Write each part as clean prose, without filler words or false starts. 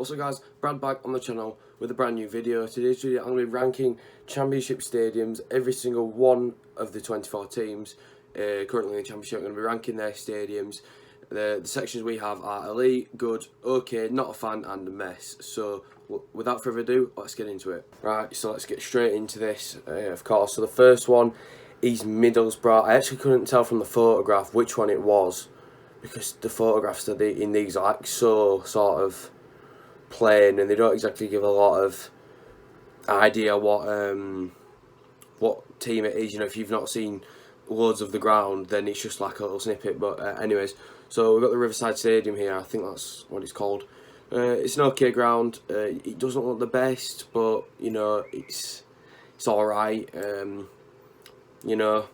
What's up guys, Brad back on the channel with a brand new video. Today's video I'm going to be ranking championship stadiums, every single one of the 24 teams currently in the championship. I'm going to be ranking their stadiums. The sections we have are elite, good, okay, not a fan and a mess. So without further ado, let's get into it. Right, so let's get straight into this, of course. So the first one is Middlesbrough. I actually couldn't tell from the photograph which one it was, because the photographs in these are like so sort of plain, and they don't exactly give a lot of idea what team it is. You know, if you've not seen loads of the ground, then it's just like a little snippet. But anyways, so we've got the Riverside Stadium here. I think that's what it's called. It's an okay ground. It doesn't look the best, but you know, it's all right. You know.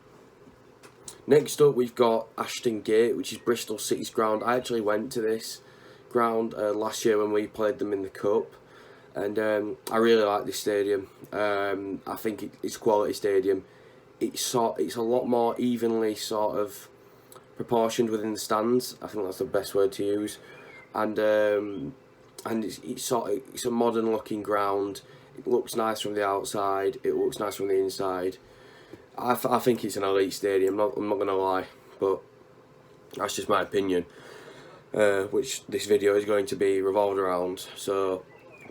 Next up, we've got Ashton Gate, which is Bristol City's ground. I actually went to this ground last year when we played them in the Cup, and I really like this stadium. I think it's a quality stadium. It's a lot more evenly sort of proportioned within the stands. I think that's the best word to use, and it's a modern looking ground. It looks nice from the outside. It looks nice from the inside. I think it's an elite stadium. I'm not gonna lie, but that's just my opinion, which this video is going to be revolved around. So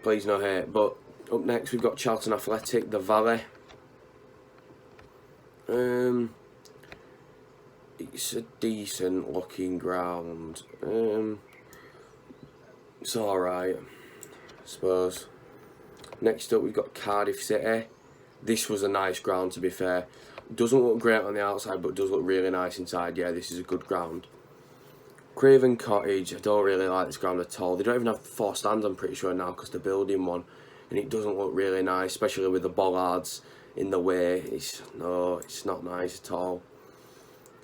please no hate. But up next we've got Charlton Athletic, the Valley. It's a decent looking ground. It's all right, I suppose. Next up we've got Cardiff City. This was a nice ground, to be fair. Doesn't look great on the outside, but does look really nice inside. Yeah, this is a good ground. Craven Cottage, I don't really like this ground at all. They don't even have 4 stands, I'm pretty sure now, because they're building one, and it doesn't look really nice, especially with the bollards in the way. It's not nice at all.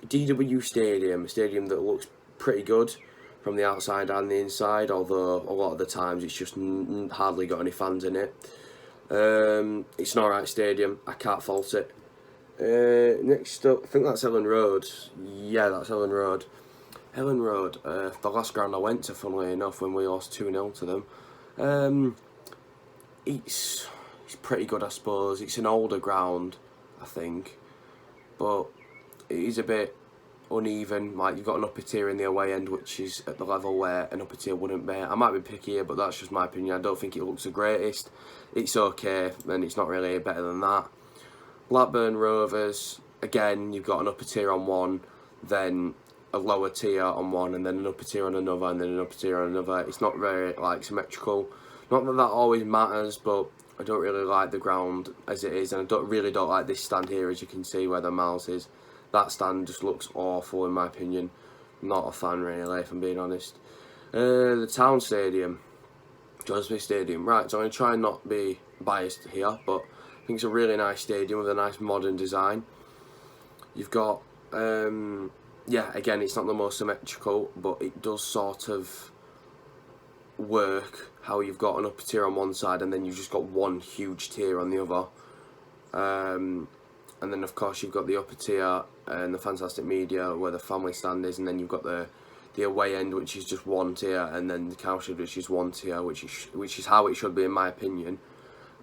DW Stadium, a stadium that looks pretty good from the outside and the inside, although a lot of the times it's just hardly got any fans in it. It's an alright stadium, I can't fault it. Next up, I think that's Ellen Road. Yeah, that's Ellen Road. Ellen Road, the last ground I went to, funnily enough, when we lost 2-0 to them. It's pretty good, I suppose. It's an older ground, I think, but it is a bit uneven. Like, you've got an upper tier in the away end, which is at the level where an upper tier wouldn't be. I might be picky here, but that's just my opinion. I don't think it looks the greatest. It's okay, and it's not really better than that. Blackburn Rovers, again, you've got an upper tier on one, then a lower tier on one, and then an upper tier on another, and then an upper tier on another. It's not very like symmetrical. Not that that always matters, but I don't really like the ground as it is, and I really don't like this stand here, as you can see where the mouse is. That stand just looks awful in my opinion. Not a fan really, if I'm being honest. The Town Stadium, John Smith Stadium. Right, so I'm going to try and not be biased here, but I think it's a really nice stadium with a nice modern design. You've got, yeah, again, it's not the most symmetrical, but it does sort of work how you've got an upper tier on one side and then you've just got one huge tier on the other. And then of course you've got the upper tier and the Fantastic Media where the family stand is, and then you've got the away end, which is just one tier, and then the Cowshed, which is one tier, which is how it should be in my opinion.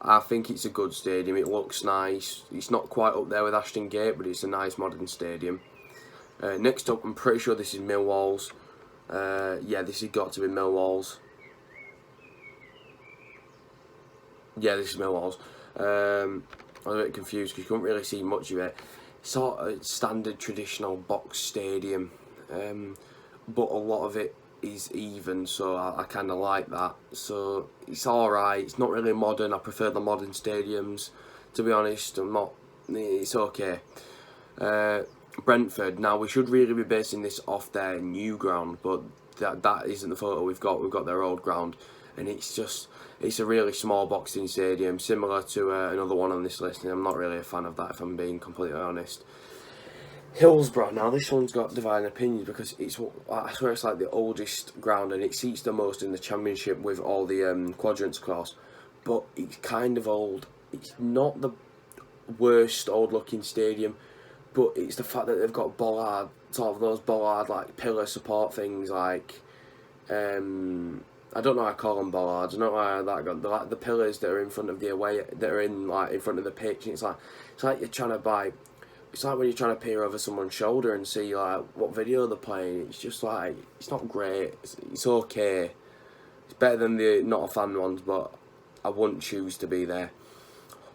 I think it's a good stadium. It looks nice. It's not quite up there with Ashton Gate, but it's a nice modern stadium. Next up, I'm pretty sure this is Millwall's. Yeah, this has got to be Millwall's. Yeah, this is Millwall's. I was a bit confused because you couldn't really see much of it. Sort of standard traditional box stadium, but a lot of it is even, so I kind of like that. So it's alright. It's not really modern. I prefer the modern stadiums, to be honest. It's okay. Brentford. Now we should really be basing this off their new ground, but that isn't the photo we've got. We've got their old ground, and it's a really small boxing stadium, similar to another one on this list, and I'm not really a fan of that, if I'm being completely honest. Hillsborough, now this one's got dividing opinions because I swear it's like the oldest ground and it seats the most in the championship with all the quadrants across, but it's kind of old. It's not the worst old looking stadium, but it's the fact that they've got bollard, sort of those bollard like pillar support things, like I don't know why I call them bollards. I don't know why that got like the pillars that are in front of the away, that are in front of the pitch. And it's like you're trying to buy. It's like when you're trying to peer over someone's shoulder and see like what video they're playing. It's just like it's not great. It's okay. It's better than the not a fan ones, but I wouldn't choose to be there.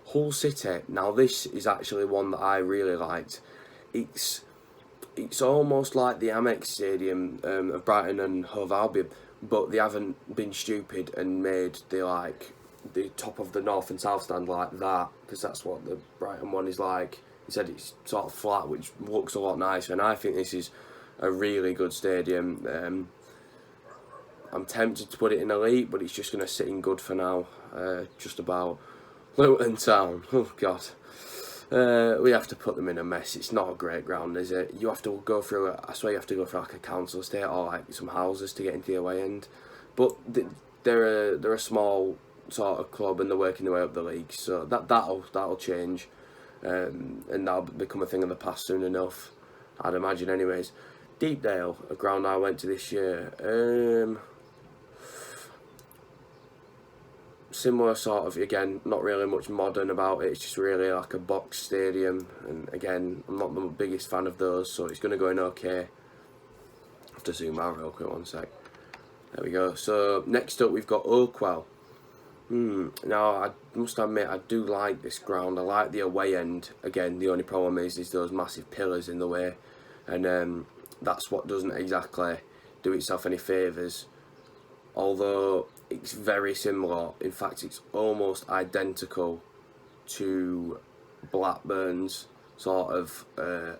Hull City. Now this is actually one that I really liked. It's almost like the Amex Stadium of Brighton and Hove Albion, but they haven't been stupid and made the top of the north and south stand like that, because that's what the Brighton one is like. He said it's sort of flat, which looks a lot nicer, and I think this is a really good stadium. I'm tempted to put it in elite, but it's just going to sit in good for now. Just about. Luton Town, oh god. We have to put them in a mess. It's not a great ground, is it? You have to go through, I swear you have to go through like a council estate or like some houses to get into the away end. But they're a small sort of club and they're working their way up the league, so that'll change. And that'll become a thing of the past soon enough, I'd imagine anyways. Deepdale, a ground I went to this year. Similar sort of, again, not really much modern about it. It's just really like a box stadium, and again, I'm not the biggest fan of those, so it's going to go in okay. I have to zoom out real quick, one sec. There we go. So next up we've got Oakwell. Now I must admit I do like this ground. I like the away end. Again, the only problem is those massive pillars in the way, and that's what doesn't exactly do itself any favours. Although it's very similar, in fact it's almost identical to Blackburn's sort of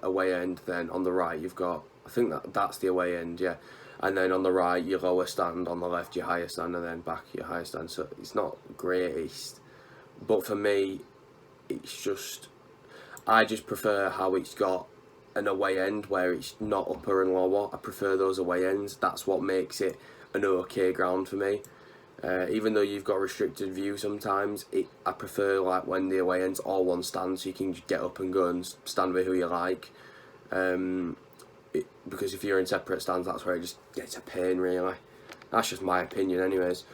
away end. Then on the right you've got, I think that's the away end, yeah, and then on the right your lower stand, on the left your higher stand, and then back your higher stand. So it's not greatest, but for me it's just, I just prefer how it's got an away end where it's not upper and lower. I prefer those away ends. That's what makes it an okay ground for me. Even though you've got restricted view sometimes, I prefer like when the away end's all one stand, so you can just get up and go and stand with who you like. Because if you're in separate stands, that's where it just gets a pain, really. That's just my opinion anyways.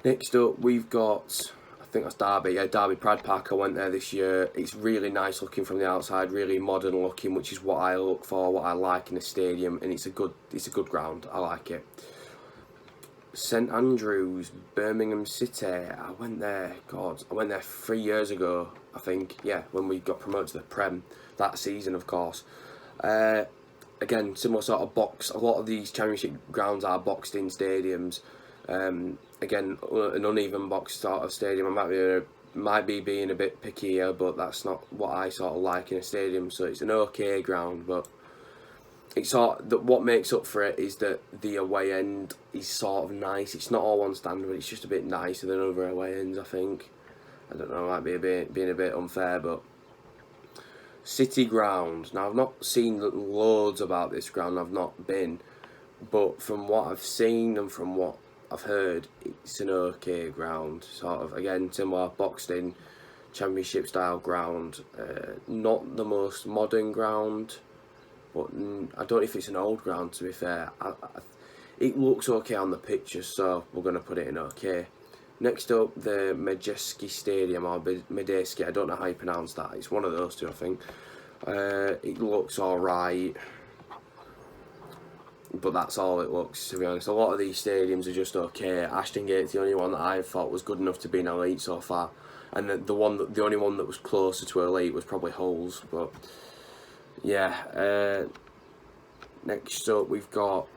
Next up we've got, I think that's Derby. Yeah, Derby Pride Park. I went there this year. It's really nice looking from the outside, really modern looking, which is what I look for, what I like in a stadium, and it's a good ground. I like it. St Andrews, Birmingham City. I went there 3 years ago, I think. Yeah, when we got promoted to the Prem that season, of course. Again, similar sort of box. A lot of these championship grounds are boxed in stadiums. Again, an uneven box sort of stadium. I might be being a bit picky here, but that's not what I sort of like in a stadium. So it's an okay ground, but it's what makes up for it is that the away end is sort of nice. It's not all one stand, but it's just a bit nicer than other away ends, I think. I don't know, it might be being a bit unfair, but City Ground. Now I've not seen loads about this ground. I've not been, but from what I've seen and from what I've heard, it's an okay ground. Sort of, again, similar boxed in championship style ground. Not the most modern ground, but I don't know if it's an old ground, to be fair. It looks okay on the pictures, so we're going to put it in okay. Next up, the Majeski Stadium, or Medeski, I don't know how you pronounce that. It's one of those two, I think. It looks alright, but that's all it looks, to be honest. A lot of these stadiums are just okay. Ashton Gate's the only one that I thought was good enough to be an elite so far. And the only one that was closer to elite was probably Hull's, but yeah. Next up we've got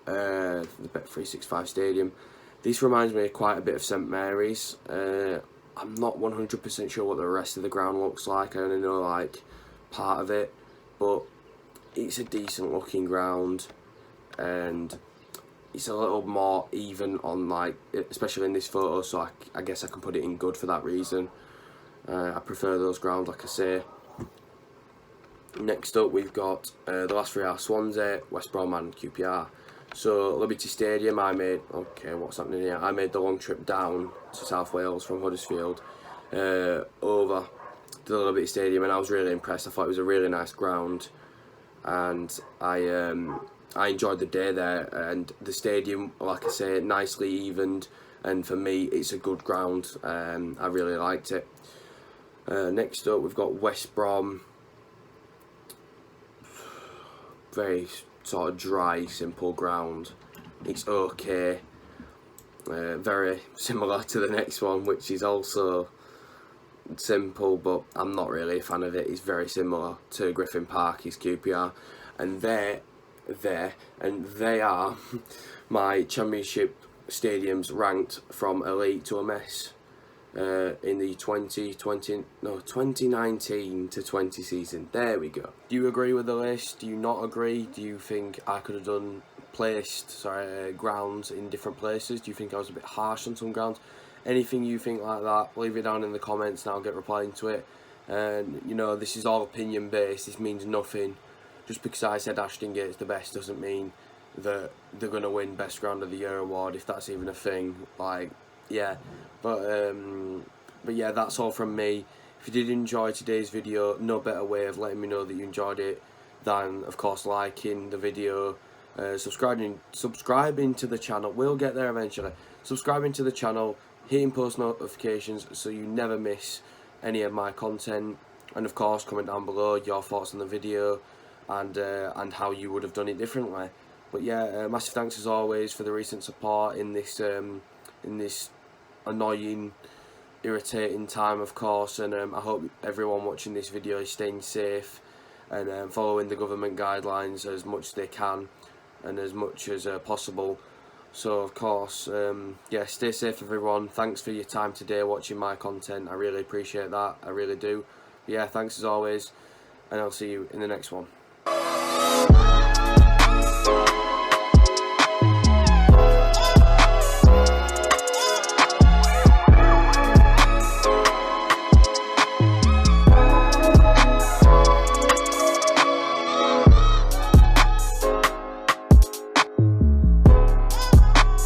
the Bet365 Stadium. This reminds me quite a bit of St Mary's. I'm not 100% sure what the rest of the ground looks like. I only know like part of it, but it's a decent looking ground, and it's a little more even on, like, especially in this photo, so I guess I can put it in good for that reason. I prefer those grounds, like I say. Next up we've got the last three are Swansea, West Brom and QPR. So Liberty Stadium, what's happening here? I made the long trip down to South Wales from Huddersfield over to the Liberty Stadium, and I was really impressed. I thought it was a really nice ground, and I I enjoyed the day there, and the stadium, like I say, nicely evened, and for me it's a good ground. I really liked it. Next up we've got West Brom. Very sort of dry, simple ground. It's okay. Very similar to the next one, which is also simple, but I'm not really a fan of it. It's very similar to Griffin Park, is QPR, and they are my Championship stadiums ranked from elite to a mess in the 2019 to 20 season. There we go. Do you agree with the list? Do you not agree? Do you think I could have placed grounds in different places? Do you think I was a bit harsh on some grounds? Anything you think like that, leave it down in the comments and I'll get replying to it. And you know, this is all opinion based. This means nothing. Just because I said Ashton Gate's the best doesn't mean that they're gonna win Best Ground of the Year award, if that's even a thing. Like, yeah, but yeah, that's all from me. If you did enjoy today's video, no better way of letting me know that you enjoyed it than, of course, liking the video, subscribing to the channel. We'll get there eventually. Subscribing to the channel, hitting post notifications so you never miss any of my content, and of course comment down below your thoughts on the video and how you would have done it differently. But yeah, massive thanks as always for the recent support in this annoying, irritating time, of course, and I hope everyone watching this video is staying safe and following the government guidelines as much as they can and as much as possible. So of course, yeah, stay safe everyone. Thanks for your time today watching my content. I really appreciate that, I really do. But yeah, thanks as always, and I'll see you in the next one.